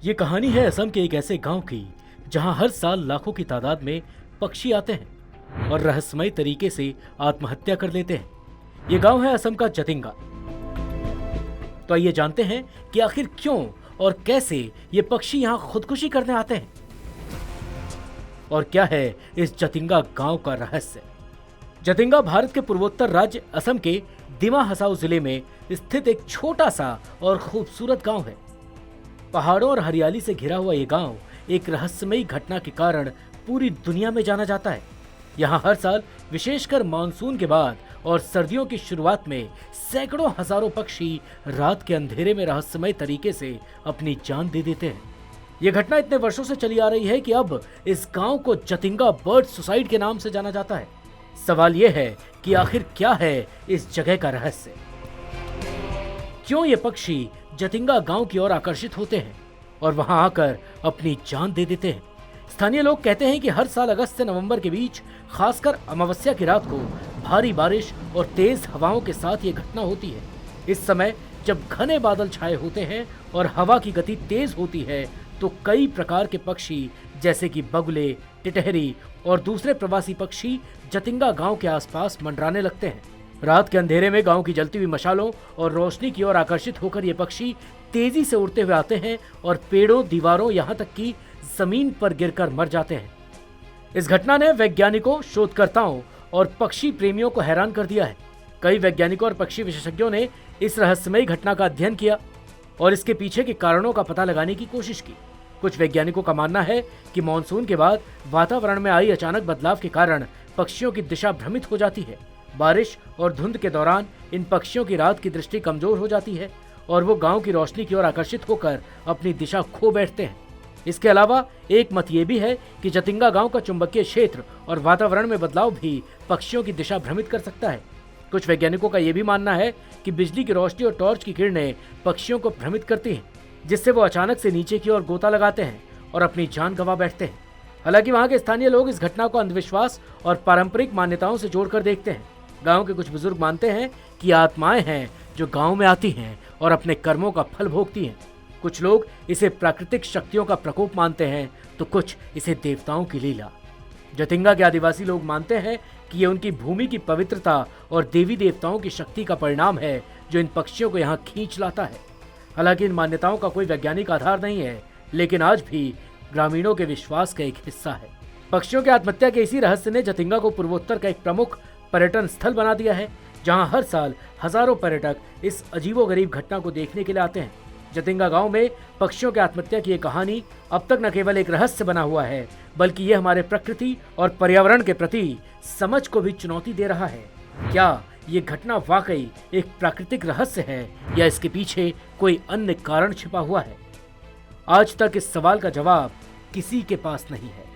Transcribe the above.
ये कहानी है असम के एक ऐसे गांव की जहां हर साल लाखों की तादाद में पक्षी आते हैं और रहस्यमय तरीके से आत्महत्या कर लेते हैं। ये गांव है असम का जतिंगा। तो आइए जानते हैं कि आखिर क्यों और कैसे ये पक्षी यहाँ खुदकुशी करने आते हैं और क्या है इस जतिंगा गांव का रहस्य। जतिंगा भारत के पूर्वोत्तर राज्य असम के दिमा हसाओ जिले में स्थित एक छोटा सा और खूबसूरत गांव है। पहाड़ों और हरियाली से घिरा हुआ ये गांव एक रहस्यमयी घटना के कारण पूरी दुनिया में जाना जाता है। यहाँ हर साल विशेषकर मानसून के बाद और सर्दियों की शुरुआत में सैकड़ों हजारों पक्षी रात के अंधेरे में रहस्यमय तरीके से अपनी जान दे देते हैं। ये घटना इतने वर्षों से चली आ रही है कि अब इस गांव को जतिंगा बर्ड सुसाइड के नाम से जाना जाता है। सवाल यह है कि आखिर क्या है इस जगह का रहस्य, क्यों ये पक्षी जतिंगा गांव की ओर आकर्षित होते हैं और वहां आकर अपनी जान दे देते हैं। स्थानीय लोग कहते हैं कि हर साल अगस्त से नवंबर के बीच, खासकर अमावस्या की रात को भारी बारिश और तेज हवाओं के साथ ये घटना होती है। इस समय जब घने बादल छाए होते हैं और हवा की गति तेज होती है तो कई प्रकार के पक्षी जैसे कि बगुले, टिटहरी और दूसरे प्रवासी पक्षी जतिंगा गांव के आसपास मंडराने लगते हैं। रात के अंधेरे में गांव की जलती हुई मशालों और रोशनी की ओर आकर्षित होकर ये पक्षी तेजी से उड़ते हुए आते हैं और पेड़ों, दीवारों, यहाँ तक कि जमीन पर गिरकर मर जाते हैं। इस घटना ने वैज्ञानिकों, शोधकर्ताओं और पक्षी प्रेमियों को हैरान कर दिया है। कई वैज्ञानिकों और पक्षी विशेषज्ञों ने इस रहस्यमयी घटना का अध्ययन किया और इसके पीछे के कारणों का पता लगाने की कोशिश की। कुछ वैज्ञानिकों का मानना है कि मानसून के बाद वातावरण में आई अचानक बदलाव के कारण पक्षियों की दिशा भ्रमित हो जाती है। बारिश और धुंध के दौरान इन पक्षियों की रात की दृष्टि कमजोर हो जाती है और वो गांव की रोशनी की ओर आकर्षित होकर अपनी दिशा खो बैठते हैं। इसके अलावा एक मत ये भी है कि जतिंगा गांव का चुंबकीय क्षेत्र और वातावरण में बदलाव भी पक्षियों की दिशा भ्रमित कर सकता है। कुछ वैज्ञानिकों का यह भी मानना है कि बिजली की रोशनी और टॉर्च की किरणें पक्षियों को भ्रमित करती हैं, जिससे वो अचानक से नीचे की ओर गोता लगाते हैं और अपनी जान गंवा बैठते हैं। हालांकि वहां के स्थानीय लोग इस घटना को अंधविश्वास और पारंपरिक मान्यताओं से जोड़कर देखते हैं। गांव के कुछ बुजुर्ग मानते हैं कि आत्माएं हैं जो गांव में आती हैं और अपने कर्मों का फल भोगती हैं। कुछ लोग इसे प्राकृतिक शक्तियों का प्रकोप मानते हैं तो कुछ इसे देवताओं की लीला। जतिंगा के आदिवासी लोग मानते हैं कि ये उनकी भूमि की पवित्रता और देवी देवताओं की शक्ति का परिणाम है जो इन पक्षियों को यहाँ खींच लाता है। हालांकि इन मान्यताओं का कोई वैज्ञानिक आधार नहीं है, लेकिन आज भी ग्रामीणों के विश्वास का एक हिस्सा है। पक्षियों की आत्महत्या के इसी रहस्य ने जतिंगा को पूर्वोत्तर का एक प्रमुख पर्यटन स्थल बना दिया है, जहां हर साल हजारों पर्यटक इस अजीबोगरीब घटना को देखने के लिए आते हैं। जतिंगा गांव में पक्षियों की आत्महत्या की ये कहानी अब तक न केवल एक रहस्य बना हुआ है, बल्कि ये हमारे प्रकृति और पर्यावरण के प्रति समझ को भी चुनौती दे रहा है। क्या ये घटना वाकई एक प्राकृतिक रहस्य है या इसके पीछे कोई अन्य कारण छिपा हुआ है? आज तक इस सवाल का जवाब किसी के पास नहीं है।